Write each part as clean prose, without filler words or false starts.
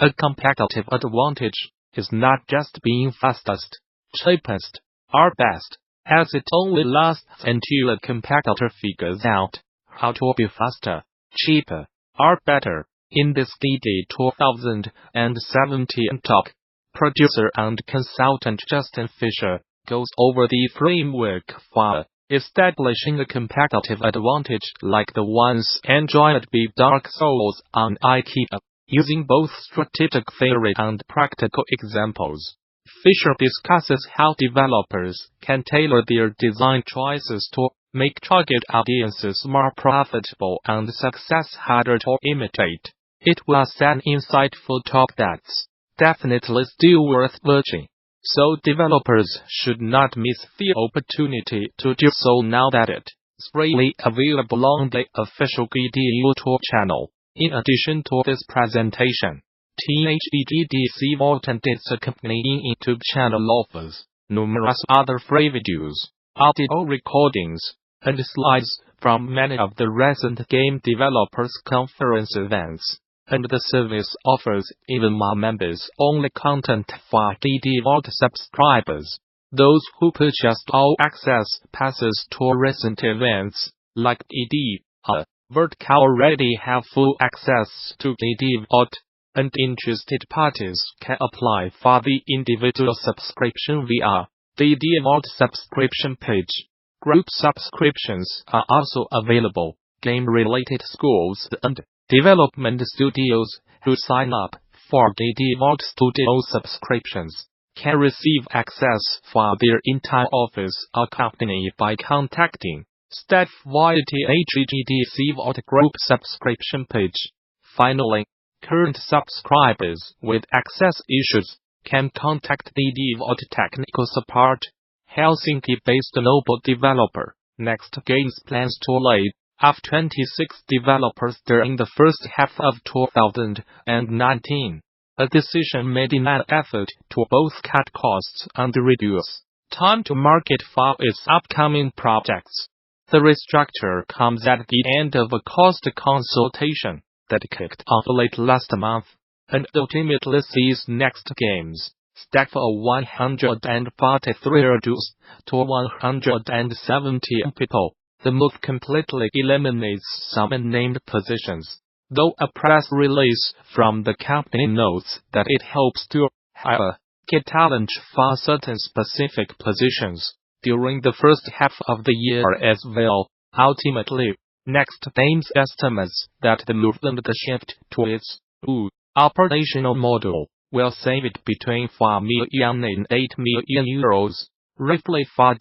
A competitive advantage is not just being fastest, cheapest, or best, as it only lasts until a competitor figures out how to be faster, cheaper, or better. In this DD 2017 talk, producer and consultant Justin Fisher goes over the framework for establishing a competitive advantage like the ones enjoyed by Dark Souls on Ikea, using both strategic theory and practical examples. Fisher discusses how developers can tailor their design choices to make target audiences more profitable and success harder to imitate. It was an insightful talk that's definitely still worth watching, so developers should not miss the opportunity to do so now that it's freely available on the official GD YouTube channel. In addition to this presentation, THEGDC Vault and its accompanying YouTube channel offers numerous other free videos, audio recordings, and slides from many of the recent game developers conference events. And the service offers even more members-only content for DD Vault subscribers. Those who purchased all access passes to recent events, like DD Vault, already have full access to DD Vault, and interested parties can apply for the individual subscription via the DD Vault subscription page. Group subscriptions are also available. Game-related schools and development studios who sign up for DD Vault Studio subscriptions can receive access for their entire office accompanied by contacting staff via THEGDC Vault Group subscription page. Finally, current subscribers with access issues can contact DD Vault technical support. Helsinki-based Noble developer Next Games plans to lay off 26 developers during the first half of 2019, a decision made in an effort to both cut costs and reduce time to market for its upcoming projects. The restructure comes at the end of a cost consultation that kicked off late last month, and ultimately sees Next Games staff of 143 reduced to 117 people. The move completely eliminates some unnamed positions, though a press release from the company notes that it hopes to get talent for certain specific positions during the first half of the year as well. Ultimately, Next Games estimates that the move and the shift to its operational model will save it between 4 million and 8 million euros, roughly $5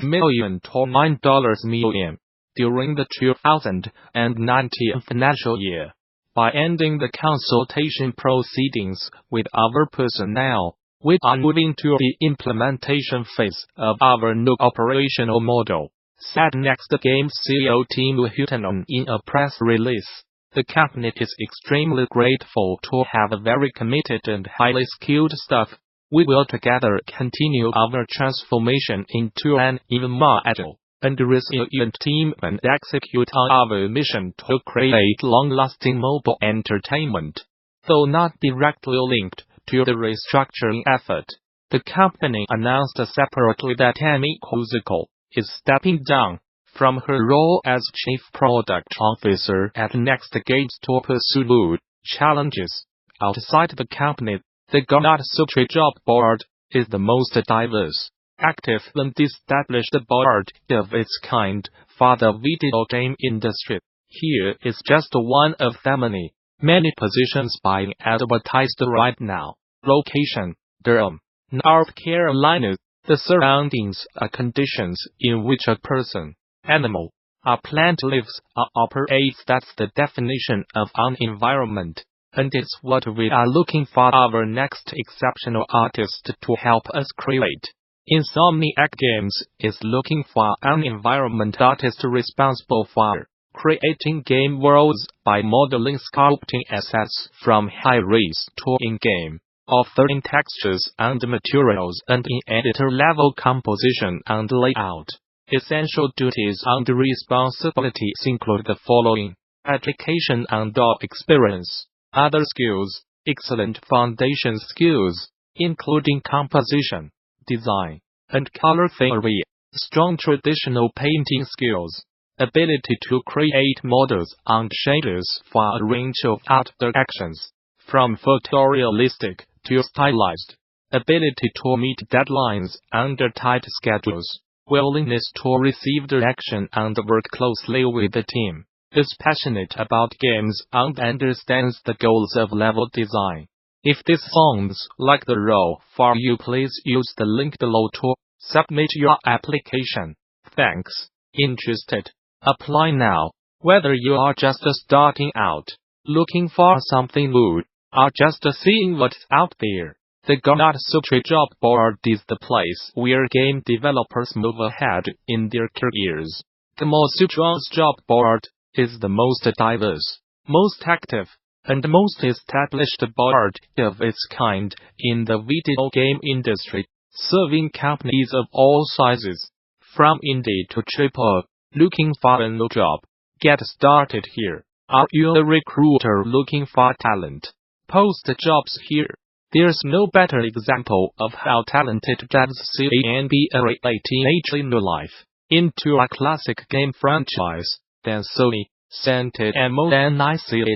million to $9 million, during the 2019 financial year. By ending the consultation proceedings with our personnel, we are moving to the implementation phase of our new operational model, said Next Games CEO Tim Hutton in a press release. The company is extremely grateful to have a very committed and highly skilled staff. We will together continue our transformation into an even more agile and resilient team and execute on our mission to create long-lasting mobile entertainment. Though not directly linked to the restructuring effort, the company announced separately that Amy Kuzuko is stepping down from her role as Chief Product Officer at Next Games to pursue new challenges outside the company. The Gamasutra job board is the most diverse, active and established board of its kind for the video game industry. Here is just one of the many positions being advertised right now. Location: Durham, North Carolina. The surroundings are conditions in which a person, animal, or plant lives or operates. That's the definition of an environment. And it's what we are looking for our next exceptional artist to help us create. Insomniac Games is looking for an environment artist responsible for creating game worlds by modeling sculpting assets from high-res to in-game, authoring textures and materials, and in editor-level composition and layout. Essential duties and responsibilities include the following: education and experience. Other skills: excellent foundation skills, including composition, design, and color theory, strong traditional painting skills, ability to create models and shaders for a range of art directions, from photorealistic to stylized, ability to meet deadlines under tight schedules, willingness to receive direction and work closely with the team, is passionate about games and understands the goals of level design. If this sounds like the role for you, please use the link below to submit your application. Thanks. Interested? Apply now. Whether you are just starting out, looking for something new, or just seeing what's out there, the Gamasutra job board is the place where game developers move ahead in their careers. Gamasutra's job board is the most diverse, most active, and most established board of its kind in the video game industry, serving companies of all sizes, from indie to AAA. Looking for a new job? Get started here. Are you a recruiter looking for talent? Post jobs here. There's no better example of how talented devs can be relating new life into a classic game franchise than Sony, Scented and ICASAWA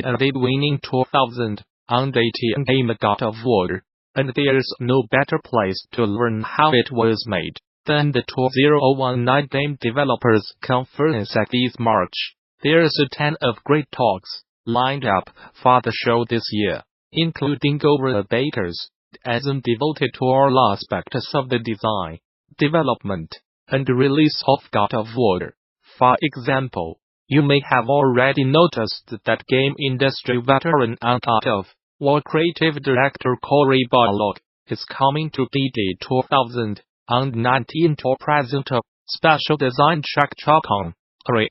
award-winning 2018 game God of War, and there's no better place to learn how it was made than the 2019 Game Developers Conference at this March. There's a ton of great talks lined up for the show this year, including over betas, as devoted to all aspects of the design, development, and release of God of War. For example, you may have already noticed that game industry veteran and God of War creative director Cory Barlog is coming to DD 2019 to present a special design track on God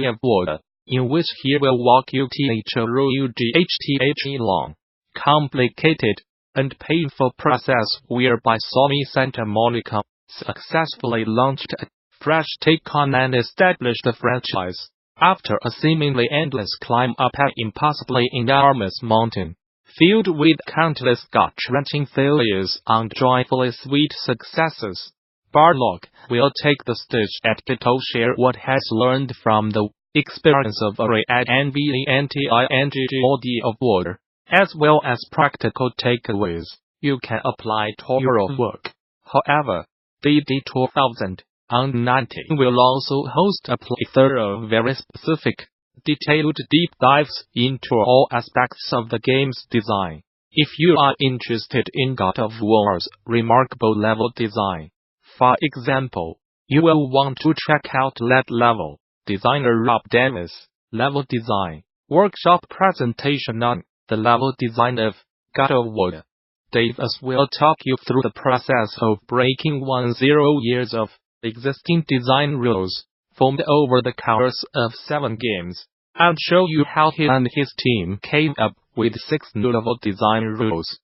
of War, in which he will walk you through the long, complicated, and painful process whereby Sony Santa Monica successfully launched a fresh take on an established franchise, after a seemingly endless climb up an impossibly enormous mountain, filled with countless gut-wrenching failures and joyfully sweet successes. Barlog will take the stage to share what has learned from the experience of God of War, as well as practical takeaways you can apply to your work. However, DD 2019 will also host a plethora of very specific, detailed deep dives into all aspects of the game's design. If you are interested in God of War's remarkable level design, for example, you will want to check out level designer Rob Davis' level design workshop presentation on the level design of God of War. Davis will talk you through the process of breaking 10 years of existing design rules formed over the course of 7 games, and show you how he and his team came up with 6 new level design rules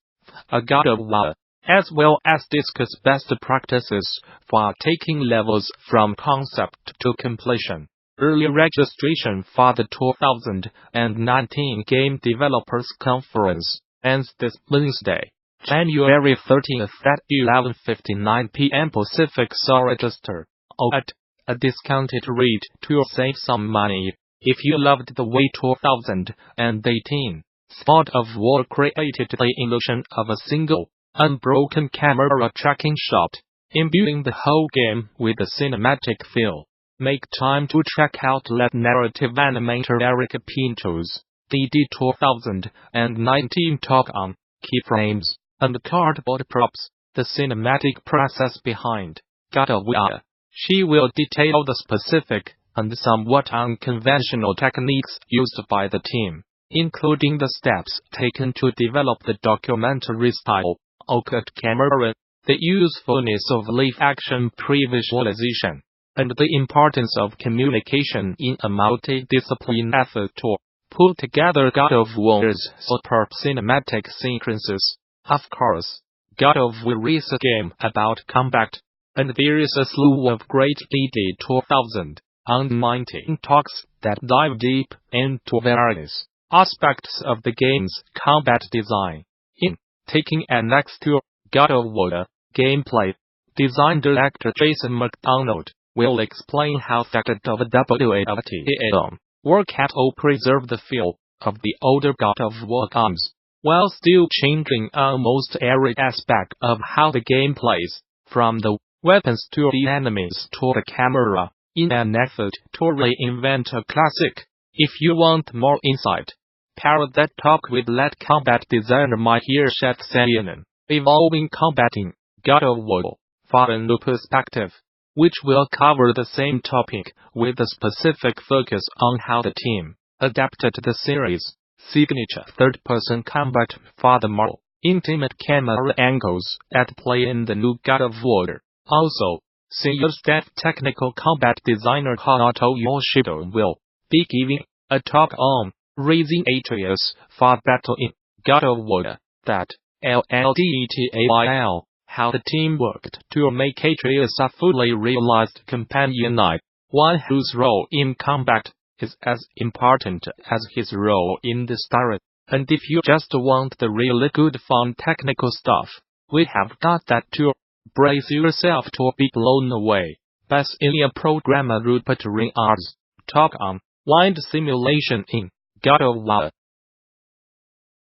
for God of War, as well as discuss best practices for taking levels from concept to completion. Early registration for the 2019 Game Developers Conference ends this Wednesday, January 13th at 11:59 p.m. Pacific. So register at a discounted rate to save some money. If you loved the way 2018 God of War created the illusion of a single, unbroken camera tracking shot, imbuing the whole game with a cinematic feel, make time to check out lead narrative animator Eric Pinto's DD 2019 talk on keyframes and cardboard props, the cinematic process behind God of War. She will detail the specific and somewhat unconventional techniques used by the team, including the steps taken to develop the documentary style, occult camera, the usefulness of live-action pre-visualization, and the importance of communication in a multi-discipline effort to pull together God of War's superb cinematic sequences. Of course, God of War is a game about combat, and there is a slew of great DD 2019 talks that dive deep into various aspects of the game's combat design. In Taking an Axe to God of War gameplay, design director Jason McDonald will explain how facet of WAFTM work at all preserve the feel of the older God of War games, while still changing almost every aspect of how the game plays, from the weapons to the enemies to the camera, in an effort to reinvent a classic. If you want more insight, pair that talk with lead combat designer Mihir Shetsayanan, Evolving Combat in God of War, from a new perspective, which will cover the same topic with a specific focus on how the team adapted the series' signature third-person combat. Furthermore, intimate camera angles at play in the new God of War. Also, senior staff technical combat designer Hayato Yoshida will be giving a talk on raising Atreus for battle in God of War. That LLDETAIL, how the team worked to make Atreus a fully realized companion knight, one whose role in combat is as important as his role in the story. And if you just want the really good fun technical stuff, we have got that too. Brace yourself to be blown away by senior programmer Rupert Rinar's talk on wind simulation in God of War.